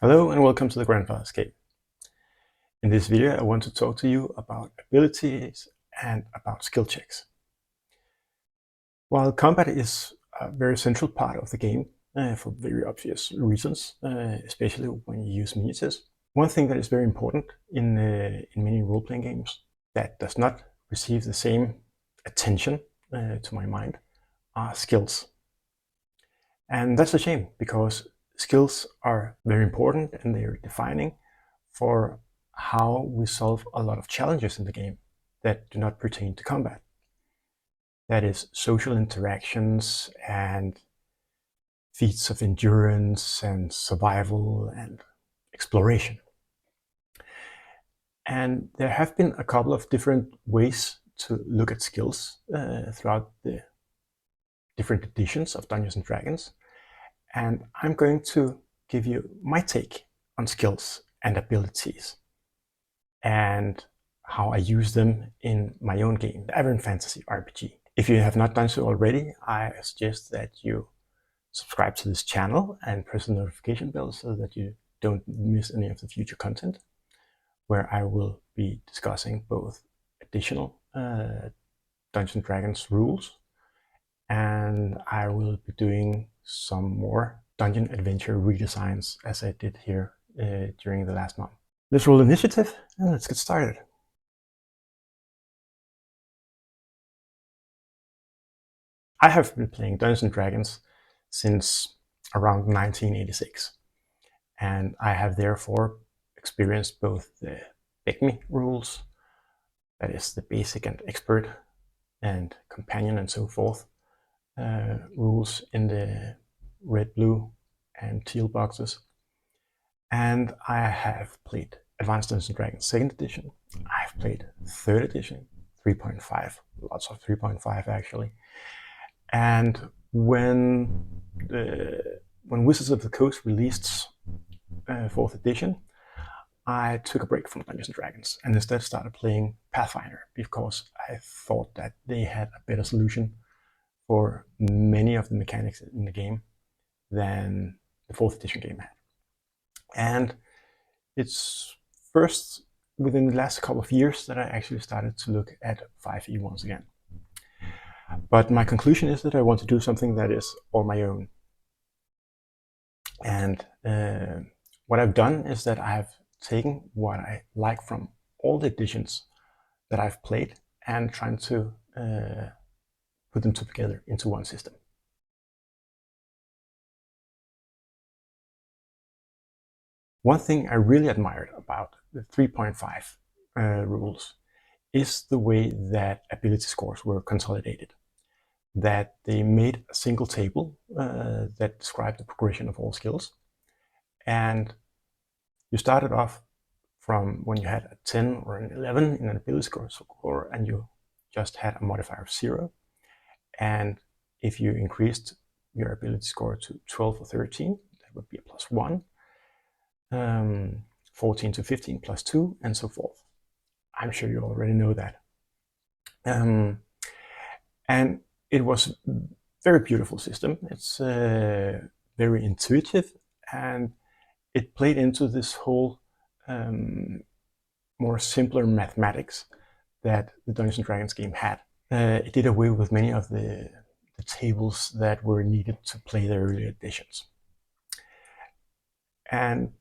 Hello and welcome to the Grandfather's Cave. In this video I want to talk to you about abilities and about skill checks. While combat is a very central part of the game for very obvious reasons, especially when you use miniatures, one thing that is very important in many role-playing games that does not receive the same attention, to my mind, are skills. And that's a shame, because skills are very important and they are defining for how we solve a lot of challenges in the game that do not pertain to combat. That is social interactions and feats of endurance and survival and exploration. And there have been a couple of different ways to look at skills throughout the different editions of Dungeons and Dragons. And I'm going to give you my take on skills and abilities and how I use them in my own game, the Avern Fantasy RPG. If you have not done so already, I suggest that you subscribe to this channel and press the notification bell so that you don't miss any of the future content, where I will be discussing both additional Dungeons & Dragons rules, and I will be doing some more dungeon adventure redesigns as I did here during the last month. Let's roll initiative and let's get started. I have been playing Dungeons & Dragons since around 1986, and I have therefore experienced both the BECMI rules, that is the basic and expert and companion and so forth, rules in the red, blue and teal boxes. And I have played Advanced Dungeons & Dragons 2nd edition. I've played 3rd edition, 3.5, lots of 3.5 actually. And when Wizards of the Coast released 4th edition, I took a break from Dungeons & Dragons and instead started playing Pathfinder, because I thought that they had a better solution for many of the mechanics in the game than the 4th edition game had. And it's first within the last couple of years that I actually started to look at 5e once again. But my conclusion is that I want to do something that is all my own. And what I've done is that I have taken what I like from all the editions that I've played and trying to put them together into one system. One thing I really admired about the 3.5 rules is the way that ability scores were consolidated. That they made a single table that described the progression of all skills. And you started off from when you had a 10 or an 11 in an ability score, and you just had a modifier of 0. And if you increased your ability score to 12 or 13, that would be a +1. 14 to 15 +2, and so forth. I'm sure you already know that. And it was a very beautiful system. It's very intuitive, and it played into this whole more simpler mathematics that the Dungeons & Dragons game had. It did away with many of the tables that were needed to play the earlier editions. And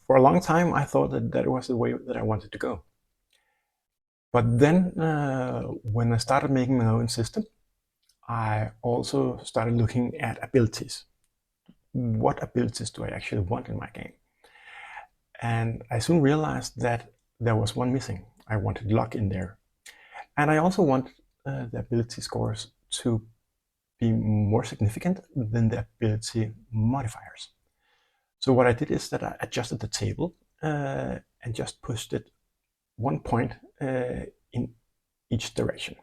for a long time, I thought that that was the way that I wanted to go. But then when I started making my own system, I also started looking at abilities. What abilities do I actually want in my game? And I soon realized that there was one missing. I wanted luck in there. And I also want the ability scores to be more significant than the ability modifiers. So what I did is that I adjusted the table and just pushed it 1 point in each direction.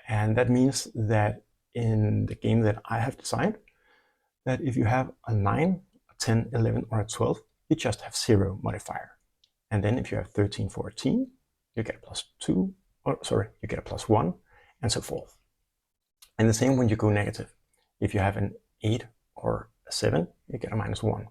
And that means that in the game that I have designed, that if you have a 9, a 10, 11, or a 12, you just have 0 modifier. And then if you have 13, 14, you get a +2, or sorry, you get a +1, and so forth. And the same when you go negative. If you have an 8 or a 7, you get a -1.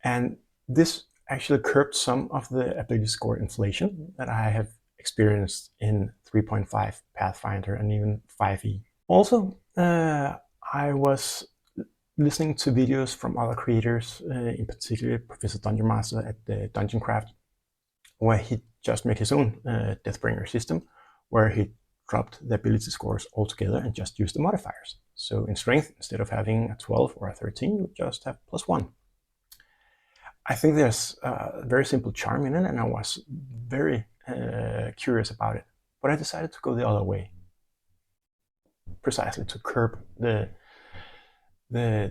And this actually curbed some of the ability score inflation that I have experienced in 3.5 Pathfinder and even 5e. Also, I was listening to videos from other creators, in particular Professor Dungeon Master at the Dungeon Craft, where he just made his own Deathbringer system, where he dropped the ability scores altogether and just used the modifiers. So in strength, instead of having a 12 or a 13, you just have +1. I think there's a very simple charm in it, and I was very curious about it. But I decided to go the other way, precisely to curb the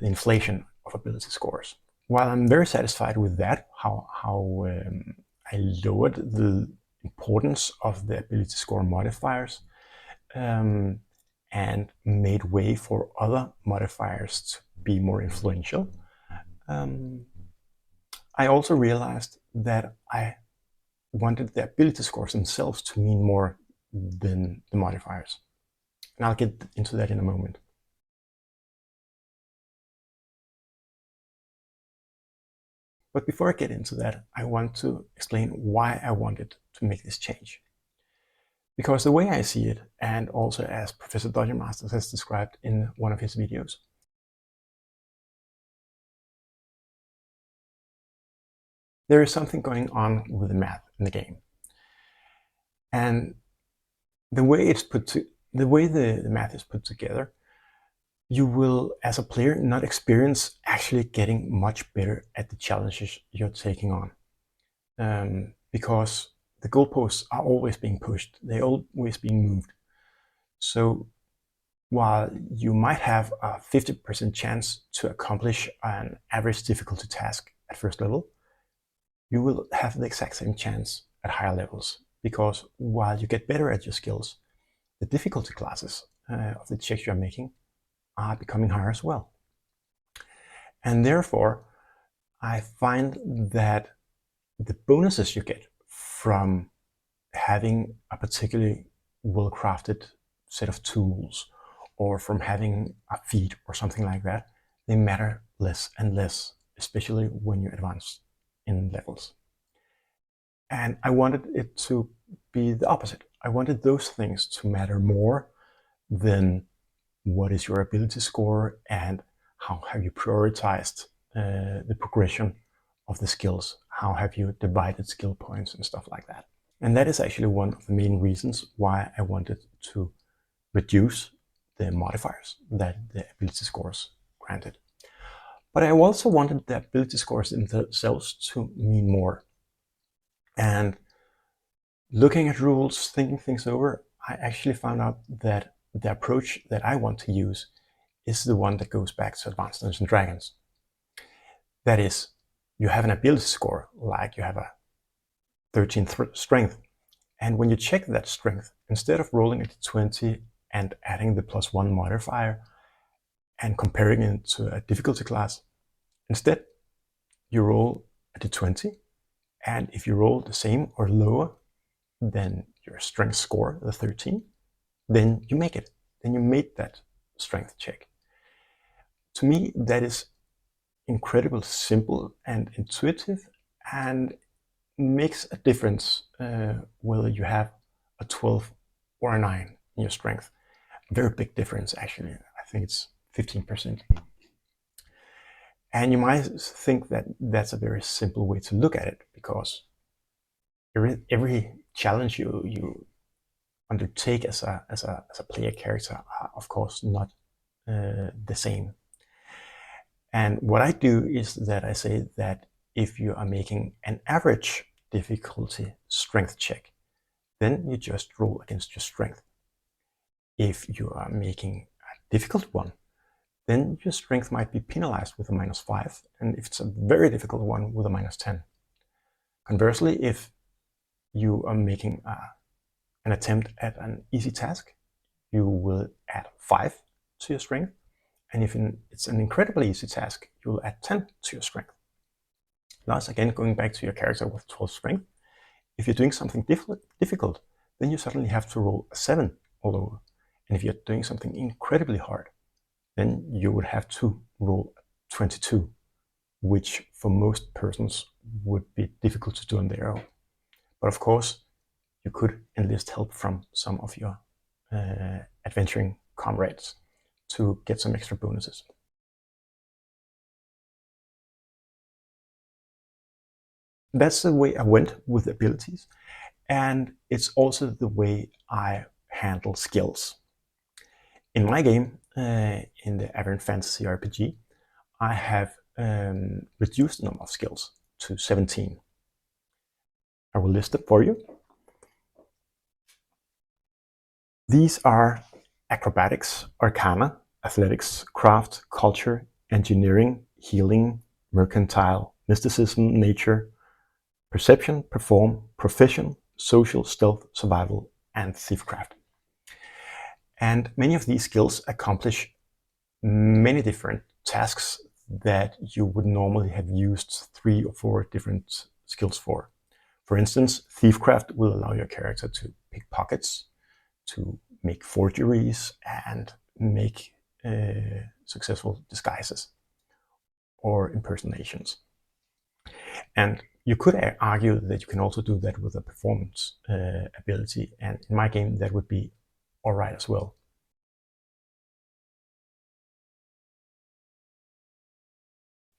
inflation of ability scores. While I'm very satisfied with that, how I lowered the importance of the ability score modifiers and made way for other modifiers to be more influential, I also realized that I wanted the ability scores themselves to mean more than the modifiers. And I'll get into that in a moment. But before I get into that, I want to explain why I wanted to make this change. Because the way I see it, and also as Professor Dungeon Master has described in one of his videos, there is something going on with the math in the game. And the way the math is put together, you will, as a player, not experience actually getting much better at the challenges you're taking on. Because the goalposts are always being pushed, they're always being moved. So while you might have a 50% chance to accomplish an average difficulty task at first level, you will have the exact same chance at higher levels, because while you get better at your skills, the difficulty classes of the checks you're making are becoming higher as well. And therefore, I find that the bonuses you get from having a particularly well-crafted set of tools, or from having a feat or something like that, they matter less and less, especially when you advance in levels. And I wanted it to be the opposite. I wanted those things to matter more than what is your ability score and how have you prioritized the progression of the skills, how have you divided skill points and stuff like that. And that is actually one of the main reasons why I wanted to reduce the modifiers that the ability scores granted. But I also wanted the ability scores themselves to mean more. And looking at rules, thinking things over, I actually found out that the approach that I want to use is the one that goes back to Advanced Dungeons and Dragons. That is, you have an ability score, like you have a 13 strength. And when you check that strength, instead of rolling a d20 and adding the +1 modifier and comparing it to a difficulty class, instead you roll a d20, and if you roll the same or lower than your strength score, the 13, then you make it. Then you made that strength check. To me, that is incredibly simple and intuitive, and makes a difference whether you have a 12 or a 9 in your strength. A very big difference, actually. I think it's 15%. And you might think that that's a very simple way to look at it, because every challenge you undertake as a player character are, of course, not the same. And what I do is that I say that if you are making an average difficulty strength check, then you just roll against your strength. If you are making a difficult one, then your strength might be penalized with a -5, and if it's a very difficult one, with a -10. Conversely, if you are making an attempt at an easy task, you will add 5 to your strength, and if it's an incredibly easy task, you will add 10 to your strength. Thus, again, going back to your character with 12 strength, if you're doing something difficult, then you suddenly have to roll a 7 all over. And if you're doing something incredibly hard, then you would have to roll 22. which for most persons would be difficult to do on their own. But of course, you could enlist help from some of your adventuring comrades to get some extra bonuses. That's the way I went with abilities, and it's also the way I handle skills. In my game, in the Avern Fantasy RPG, I have reduced the number of skills to 17. I will list them for you. These are acrobatics, arcana, athletics, craft, culture, engineering, healing, mercantile, mysticism, nature, perception, perform, profession, social, stealth, survival, and thiefcraft. And many of these skills accomplish many different tasks that you would normally have used 3 or 4 different skills for. For instance, thiefcraft will allow your character to pick pockets, to make forgeries, and make successful disguises or impersonations. And you could argue that you can also do that with a performance ability, and in my game that would be all right as well.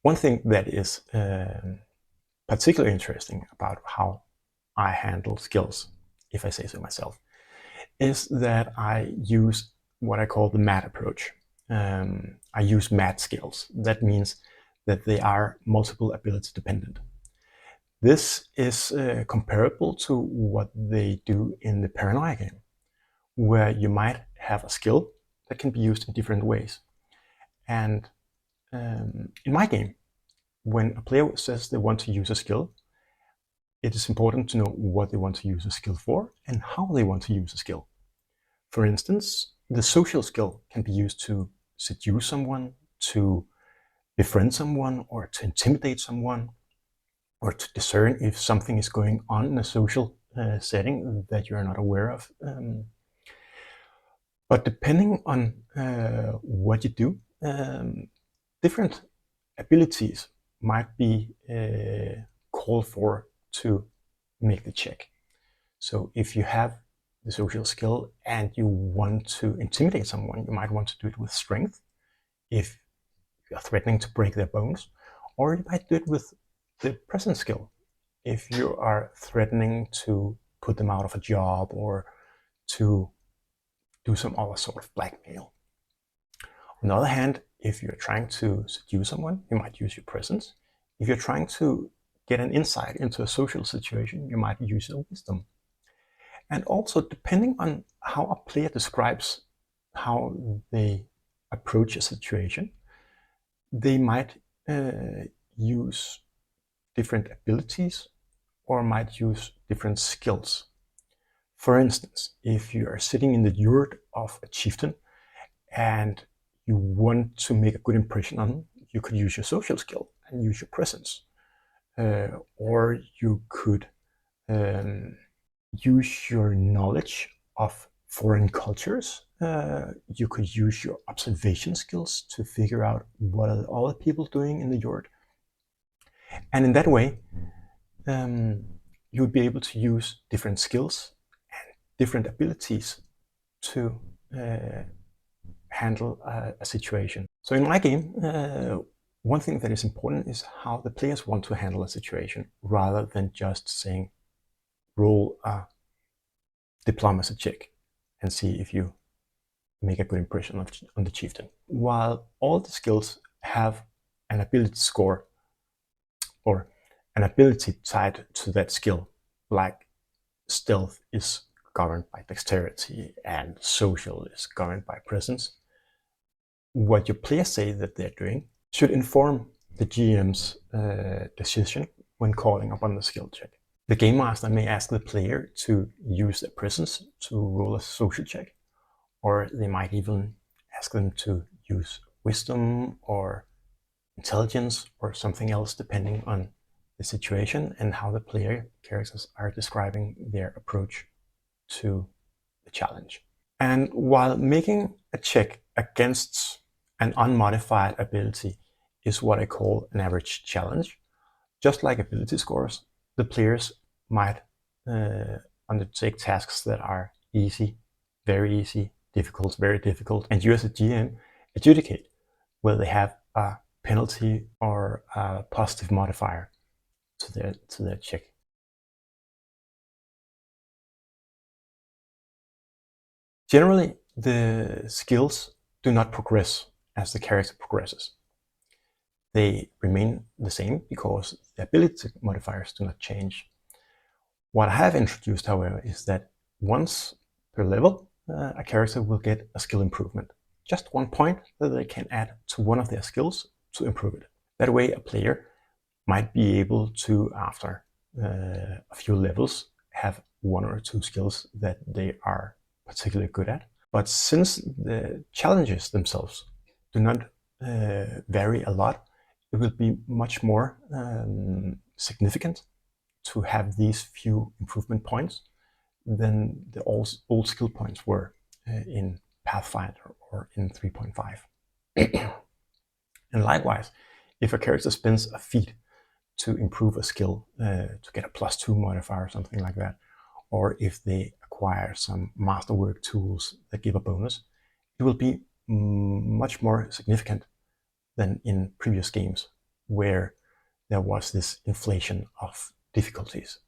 One thing that is particularly interesting about how I handle skills, if I say so myself, is that I use what I call the MAT approach. I use MAT skills. That means that they are multiple ability dependent. This is comparable to what they do in the Paranoia game, where you might have a skill that can be used in different ways. And in my game, when a player says they want to use a skill, it is important to know what they want to use a skill for and how they want to use a skill. For instance, the social skill can be used to seduce someone, to befriend someone, or to intimidate someone, or to discern if something is going on in a social setting that you're not aware of. But depending on what you do, different abilities might be called for to make the check. So if you have the social skill and you want to intimidate someone, you might want to do it with strength if you're threatening to break their bones, or you might do it with the presence skill if you are threatening to put them out of a job or to do some other sort of blackmail. On the other hand, if you're trying to seduce someone, you might use your presence. If you're trying to get an insight into a social situation, you might use your wisdom. And also, depending on how a player describes how they approach a situation, they might use different abilities or might use different skills. For instance, if you are sitting in the yurt of a chieftain and you want to make a good impression on him, you could use your social skill and use your presence. Or you could use your knowledge of foreign cultures. You could use your observation skills to figure out what are other people doing in the yurt. And in that way, you would be able to use different skills and different abilities to handle a situation. So in my game, one thing that is important is how the players want to handle a situation, rather than just saying, roll a diplomacy check and see if you make a good impression on the chieftain. While all the skills have an ability score or an ability tied to that skill, like stealth is governed by dexterity and social is governed by presence, what your players say that they're doing should inform the GM's decision when calling upon the skill check. The game master may ask the player to use their presence to roll a social check, or they might even ask them to use wisdom or intelligence or something else, depending on the situation and how the player characters are describing their approach to the challenge. And while making a check against an unmodified ability is what I call an average challenge. Just like ability scores, the players might undertake tasks that are easy, very difficult, very difficult, and you as a GM adjudicate whether they have a penalty or a positive modifier to their check. Generally, the skills do not progress as the character progresses. They remain the same because the ability modifiers do not change. What I have introduced, however, is that once per level, a character will get a skill improvement. Just 1 point that they can add to one of their skills to improve it. That way, a player might be able to, after a few levels, have 1 or 2 skills that they are particularly good at. But since the challenges themselves do not vary a lot, it will be much more significant to have these few improvement points than the old skill points were in Pathfinder or in 3.5. And likewise, if a character spends a feat to improve a skill, to get a +2 modifier or something like that, or if they acquire some masterwork tools that give a bonus, it will be much more significant than in previous games where there was this inflation of difficulties.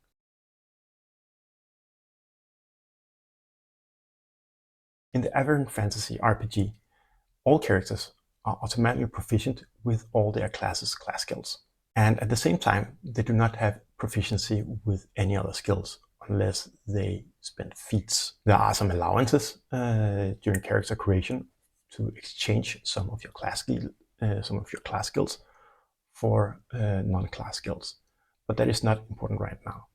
In the Avern Fantasy RPG, all characters are automatically proficient with all their classes' class skills. And at the same time, they do not have proficiency with any other skills unless they spend feats. There are some allowances during character creation to exchange some of your class skills for non-class skills, but that is not important right now.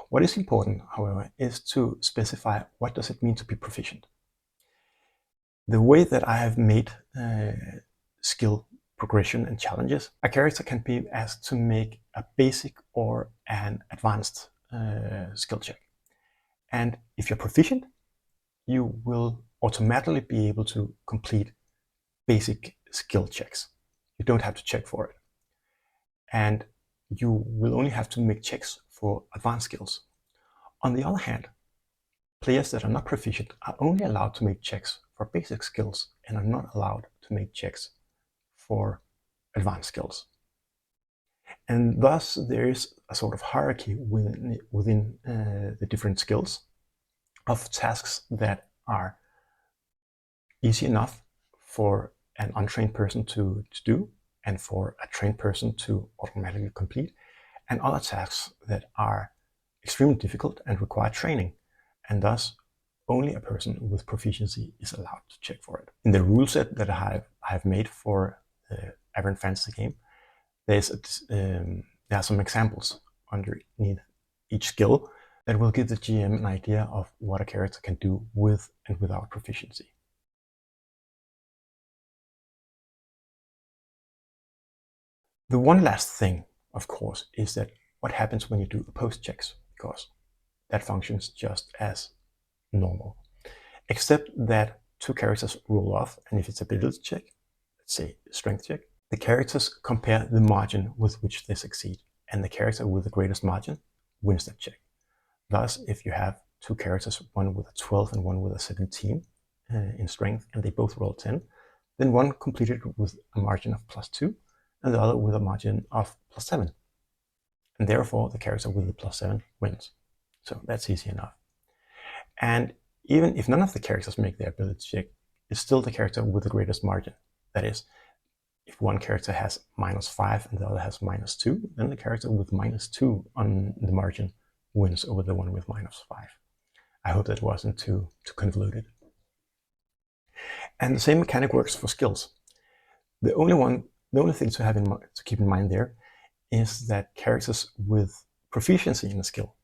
What is important, however, is to specify what does it mean to be proficient. The way that I have made skill progression and challenges, a character can be asked to make a basic or an advanced skill check. And if you're proficient, you will automatically be able to complete basic skill checks. You don't have to check for it. And you will only have to make checks for advanced skills. On the other hand, players that are not proficient are only allowed to make checks for basic skills and are not allowed to make checks for advanced skills. And thus there is a sort of hierarchy within the different skills of tasks that are easy enough for an untrained person to do and for a trained person to automatically complete, and other tasks that are extremely difficult and require training, and thus only a person with proficiency is allowed to check for it. In the rule set that I have made for the Avern Fantasy game, there are some examples underneath each skill that will give the GM an idea of what a character can do with and without proficiency. The one last thing, of course, is that what happens when you do opposed checks, because that functions just as normal, except that 2 characters roll off, and if it's ability check, let's say strength check, the characters compare the margin with which they succeed, and the character with the greatest margin wins that check. Thus, if you have 2 characters, one with a 12 and one with a 17 in strength, and they both roll 10, then one completed with a margin of +2, and the other with a margin of +7. And therefore, the character with the +7 wins. So that's easy enough. And even if none of the characters make their ability check, it's still the character with the greatest margin. That is, if one character has -5 and the other has -2, then the character with -2 on the margin wins over the one with -5. I hope that wasn't too convoluted. And the same mechanic works for skills. The only thing to keep in mind there is that characters with proficiency in a skill,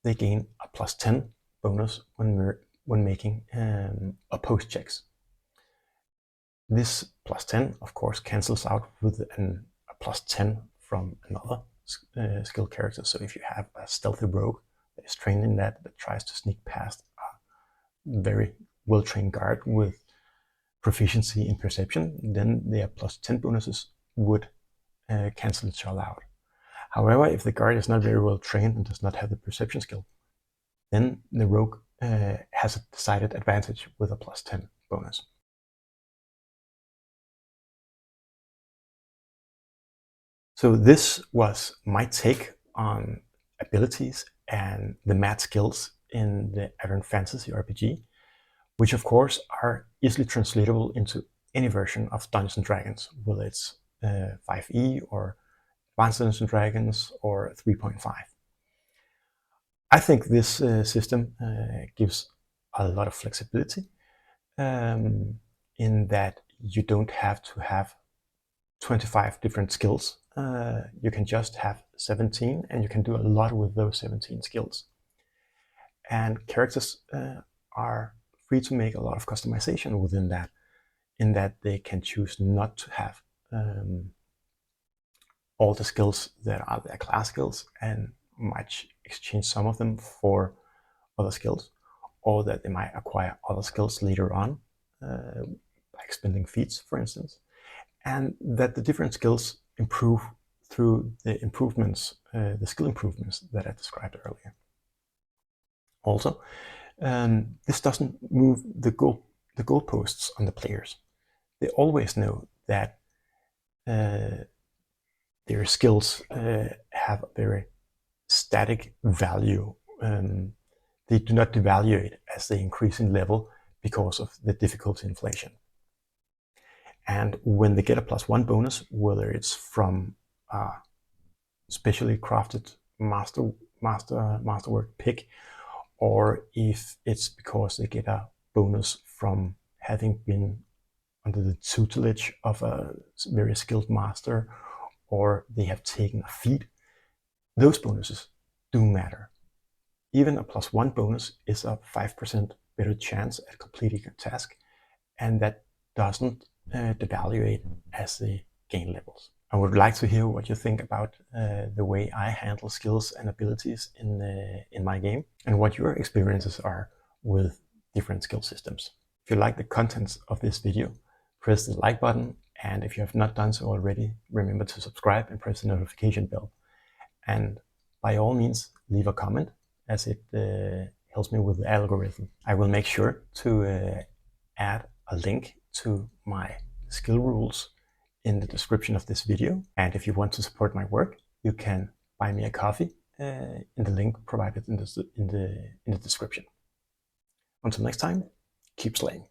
they gain a +10 bonus when making opposed checks. This +10, of course, cancels out with a +10 from another skill character. So if you have a stealthy rogue that is trained in that tries to sneak past a very well-trained guard with proficiency in perception, then their +10 bonuses would cancel each other out. However, if the guard is not very well trained and does not have the perception skill, then the rogue has a decided advantage with a +10 bonus. So this was my take on abilities and the math skills in the Avern Fantasy RPG, which of course are easily translatable into any version of Dungeons & Dragons, whether it's 5e or Advanced Dungeons & Dragons or 3.5. I think this system gives a lot of flexibility in that you don't have to have 25 different skills. You can just have 17 and you can do a lot with those 17 skills. And characters are free to make a lot of customization within that, in that they can choose not to have all the skills that are their class skills and might exchange some of them for other skills, or that they might acquire other skills later on, like spending feats, for instance, and that the different skills improve through the improvements, the skill improvements that I described earlier. Also, this doesn't move the goalposts on the players. They always know that their skills have a very static value. They do not devaluate as they increase in level because of the difficulty inflation. And when they get a +1 bonus, whether it's from a specially crafted masterwork pick, or if it's because they get a bonus from having been under the tutelage of a very skilled master, or they have taken a feat, those bonuses do matter. Even a +1 bonus is a 5% better chance at completing a task, and that doesn't devaluate as they gain levels. I would like to hear what you think about the way I handle skills and abilities in my game, and what your experiences are with different skill systems. If you like the contents of this video, press the like button, and if you have not done so already, remember to subscribe and press the notification bell. And by all means, leave a comment, as it helps me with the algorithm. I will make sure to add a link to my skill rules in the description of this video. And if you want to support my work, you can buy me a coffee in the link provided in the description. Until next time, keep slaying.